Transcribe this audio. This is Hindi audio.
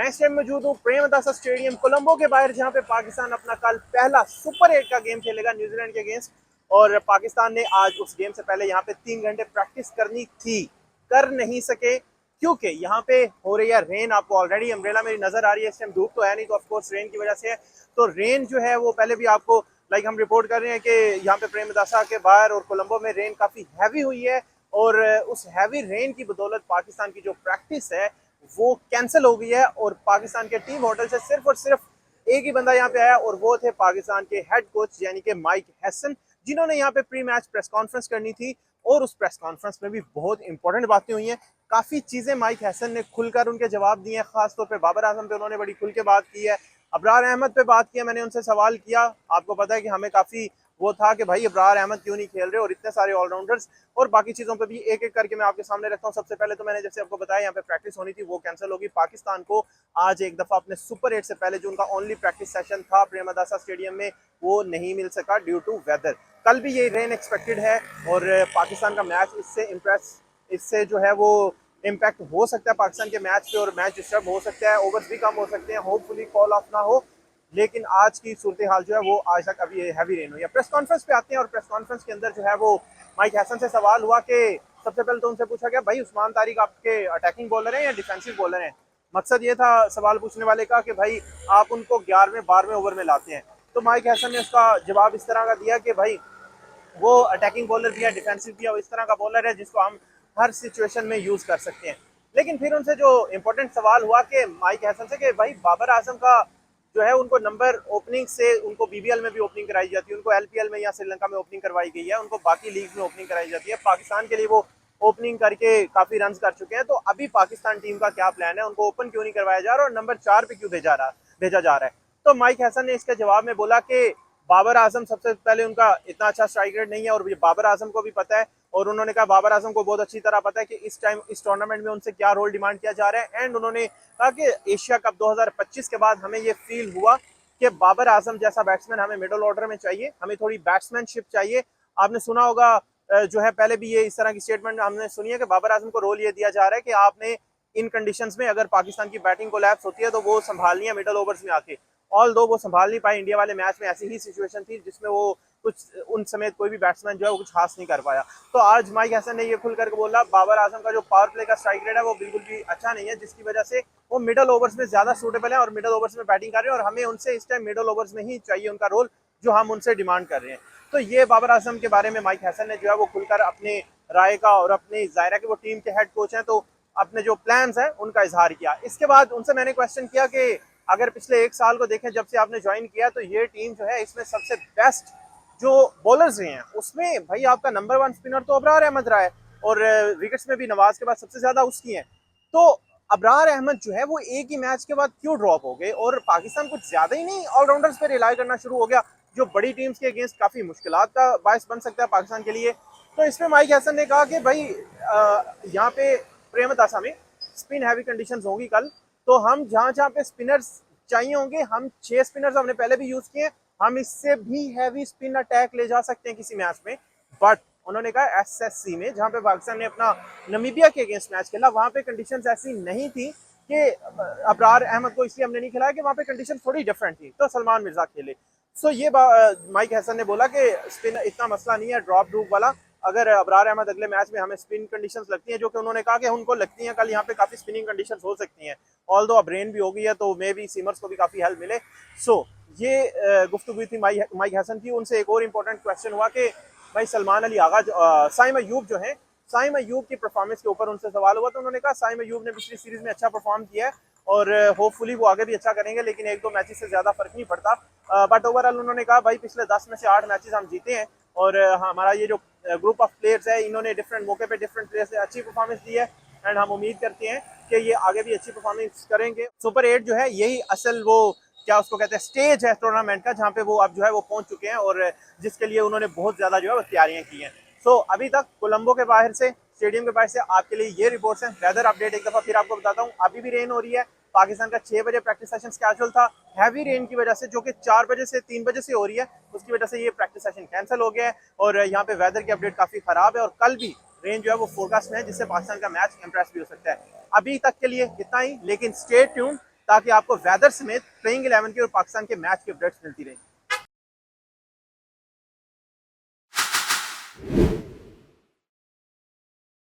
मैं इस टाइम मौजूद हूँ प्रेमदासा स्टेडियम कोलंबो के बाहर, जहाँ पे पाकिस्तान अपना कल पहला सुपर 8 का गेम खेलेगा न्यूजीलैंड के अगेंस्ट। और पाकिस्तान ने आज उस गेम से पहले यहाँ पे 3 घंटे प्रैक्टिस करनी थी, कर नहीं सके क्योंकि यहाँ पे हो रही है रेन। आपको ऑलरेडी अम्ब्रेला मेरी नजर आ रही है, इस टाइम धूप तो है नहीं, तो ऑफकोर्स रेन की वजह से है। तो रेन जो है वो पहले भी आपको हम रिपोर्ट कर रहे हैं कि यहाँ पे प्रेमदासा के बाहर और कोलंबो में रेन काफी हैवी हुई है। और उस हैवी रेन की बदौलत पाकिस्तान की जो प्रैक्टिस है वो कैंसिल हो गई है। और पाकिस्तान के टीम होटल से सिर्फ और सिर्फ एक ही बंदा यहाँ पे आया, और वो थे पाकिस्तान के हेड कोच यानी कि माइक हैसन, जिन्होंने यहाँ पे प्री मैच प्रेस कॉन्फ्रेंस करनी थी। और उस प्रेस कॉन्फ्रेंस में भी बहुत इंपॉर्टेंट बातें हुई हैं, काफी चीजें माइक हैसन ने खुलकर उनके जवाब दिए हैं। खासतौर पे बाबर आजम पे उन्होंने बड़ी खुल के बात की है, अबरार अहमद पे बात की है। मैंने उनसे सवाल किया, आपको पता है कि हमें काफी वो था कि भाई अबरार अहमद क्यों नहीं खेल रहे और इतने सारे ऑलराउंडर्स, और बाकी चीजों पे भी एक एक करके मैं आपके सामने रखता हूँ। सबसे पहले तो मैंने जैसे आपको बताया यहाँ पे प्रैक्टिस होनी थी, वो कैंसिल होगी। पाकिस्तान को आज एक दफा अपने सुपर 8 से पहले जो उनका ओनली प्रैक्टिस सेशन था प्रेमदासा स्टेडियम में, वो नहीं मिल सका ड्यू टू वेदर। कल भी ये रेन एक्सपेक्टेड है और पाकिस्तान का मैच इससे जो है वो इम्पैक्ट हो सकता है पाकिस्तान के मैच पे, और मैच डिस्टर्ब हो सकता है, ओवर्स भी कम हो सकते हैं। होपफुली कॉल ऑफ ना हो, लेकिन आज की सूरत हाल जो है वो आज तक अभी हैवी रेन हुई है। प्रेस कॉन्फ्रेंस पे आते हैं, और प्रेस कॉन्फ्रेंस के अंदर जो है वो माइक हैसन से सवाल हुआ कि सबसे पहले तो उनसे पूछा गया भाई उस्मान तारिक आपके अटैकिंग बॉलर हैं या डिफेंसिव बॉलर हैं। मकसद ये था सवाल पूछने वाले का कि भाई आप उनको 11वें 12वें ओवर में लाते हैं। तो माइक हैसन ने उसका जवाब इस तरह का दिया कि भाई वो अटैकिंग बॉलर भी है, डिफेंसिव भी है, इस तरह का बॉलर है जिसको हम हर सिचुएशन में यूज कर सकते हैं। लेकिन फिर उनसे जो इंपॉर्टेंट सवाल हुआ कि माइक हैसन से कि भाई बाबर आजम का जो है उनको नंबर ओपनिंग से उनको बीबीएल में भी ओपनिंग कराई जाती है, उनको एलपीएल में या श्रीलंका में ओपनिंग करवाई गई है, उनको बाकी लीग में ओपनिंग कराई जाती है। पाकिस्तान के लिए वो ओपनिंग करके काफी रन कर चुके हैं। तो अभी पाकिस्तान टीम का क्या प्लान है, उनको ओपन क्यों नहीं करवाया जा रहा और नंबर 4 पे क्यों भेजा जा रहा है। तो माइक हैसन ने इसके जवाब में बोला कि बाबर आजम सबसे पहले उनका इतना अच्छा स्ट्राइक रेट नहीं है, और ये बाबर आजम को भी पता है। और उन्होंने कहा बाबर आजम को बहुत अच्छी तरह पता है कि इस टाइम इस टूर्नामेंट में उनसे क्या रोल डिमांड किया जा रहा है। एंड उन्होंने कहा कि एशिया कप 2025 के बाद हमें ये फील हुआ कि बाबर आजम जैसा बैट्समैन हमें मिडिल ऑर्डर में चाहिए, हमें थोड़ी बैट्समैनशिप चाहिए। आपने सुना होगा जो है पहले भी ये इस तरह की स्टेटमेंट हमने सुनी है कि बाबर आजम को रोल ये दिया जा रहा है कि आपने इन कंडीशंस में अगर पाकिस्तान की बैटिंग कोलैप्स होती है तो वो संभालनी है मिडिल ओवर्स में आके। ऑल दो वो संभाल नहीं पाए, इंडिया वाले मैच में ऐसी ही सिचुएशन थी जिसमें वो कुछ उन समेत कोई भी बैट्समैन जो है वो कुछ खास नहीं कर पाया। तो आज माइक हैसन ने ये खुल करके बोला बाबर आजम का जो पावर प्ले का स्ट्राइक रेट है वो बिल्कुल भी अच्छा नहीं है, जिसकी वजह से वो मिडल ओवर्स में ज्यादा सूटेबल है और मिडल ओवर्स में बैटिंग कर रहे हैं, और हमें उनसे इस टाइम मिडल ओवर्स में ही चाहिए उनका रोल जो हम उनसे डिमांड कर रहे हैं। तो ये बाबर आजम के बारे में माइक हैसन ने जो है वो खुलकर अपने राय का, और अपने जाहिर है कि वो टीम के हेड कोच हैं तो अपने जो प्लान्स हैं उनका इजहार किया। इसके बाद उनसे मैंने क्वेश्चन किया कि अगर पिछले 1 साल को देखें जब से आपने ज्वाइन किया, तो ये टीम जो है इसमें सबसे बेस्ट जो बॉलर्स रहे हैं उसमें भाई आपका नंबर 1 स्पिनर तो अबरार अहमद रहा है, और विकेट्स में भी नवाज के बाद सबसे ज्यादा उसकी हैं। तो अबरार अहमद जो है वो एक ही मैच के बाद क्यों ड्रॉप हो गए, और पाकिस्तान कुछ ज्यादा ही नहीं ऑलराउंडर्स पे रिलाई करना शुरू हो गया, जो बड़ी टीम्स के अगेंस्ट काफी मुश्किलात का बायस बन सकता है पाकिस्तान के लिए। तो इसमें माइक हैसन ने कहा कि भाई यहाँ पे प्रेमदासा में स्पिन हैवी कंडीशंस होंगी कल, तो हम जहां जहां पे स्पिनर्स चाहिए होंगे, हम 6 स्पिनर्स हमने पहले भी यूज किए, हम इससे भी हैवी स्पिन अटैक ले जा सकते हैं किसी मैच में। बट उन्होंने कहा एसएससी में जहां पे पाकिस्तान ने अपना नमीबिया के अगेंस्ट मैच खेला, वहां पे कंडीशंस ऐसी नहीं थी कि अबरार अहमद को इसलिए हमने नहीं खिलाया कि वहां पे कंडीशन थोड़ी डिफरेंट थी, तो सलमान मिर्जा खेले। सो ये माइक हैसन ने बोला कि स्पिन इतना मसला नहीं है ड्रॉप ड्रूप वाला। अगर अबरार अहमद अगले मैच में हमें स्पिन कंडीशंस लगती हैं, जो कि उन्होंने कहा कि उनको लगती हैं, कल यहाँ पे काफी स्पिनिंग कंडीशंस हो सकती हैं, ऑल दो अब रेन भी हो गई है तो मे भी सीमर्स को भी काफी हेल्प मिले। सो ये गुफ्तगू थी माइक हैसन की। उनसे एक और इम्पोर्टेंट क्वेश्चन हुआ कि भाई सलमान अली आगा साइम अयूब जो है, साइम अयूब की परफॉर्मेंस के ऊपर उनसे सवाल हुआ, तो उन्होंने कहा साइम अयूब ने पिछली सीरीज में अच्छा परफॉर्म किया है और होपफुली वो आगे भी अच्छा करेंगे, लेकिन 1-2 मैचेस से ज्यादा फर्क नहीं पड़ता। बट ओवरऑल उन्होंने कहा भाई पिछले 10 में से 8 मैचेस हम जीते हैं, और हमारा ये जो ग्रुप ऑफ प्लेयर्स है इन्होंने डिफरेंट मौके पे डिफरेंट प्लेयर्स ने अच्छी परफॉर्मेंस दी है, एंड हम उम्मीद करते हैं कि ये आगे भी अच्छी परफॉर्मेंस करेंगे। सुपर 8 जो है यही असल वो क्या उसको कहते हैं स्टेज है टूर्नामेंट का, जहाँ पे वो अब जो है वो पहुंच चुके हैं, और जिसके लिए उन्होंने बहुत ज्यादा जो है वो तैयारियां की हैं। सो अभी तक कोलंबो के बाहर से, स्टेडियम के बाहर से आपके लिए ये रिपोर्ट्स हैं। वेदर अपडेट एक दफा फिर आपको बताता हूँ, अभी भी रेन हो रही है। पाकिस्तान का 6 बजे प्रैक्टिस सेशन स्केड्यूल था, हैवी रेन की वजह से, जो कि 4 बजे से 3 बजे से हो रही है, उसकी वजह से ये प्रैक्टिस सेशन कैंसिल हो गया है। और यहाँ पे वेदर की अपडेट काफी खराब है, और कल भी रेन जो है वो फोरकास्ट में है, जिससे पाकिस्तान का मैच इंप्रेस भी हो सकता है। अभी तक के लिए इतना ही, लेकिन स्टे ट्यून, ताकि आपको वेदर समेत प्लेइंग 11 की और पाकिस्तान के मैच की अपडेट्स मिलती रहें।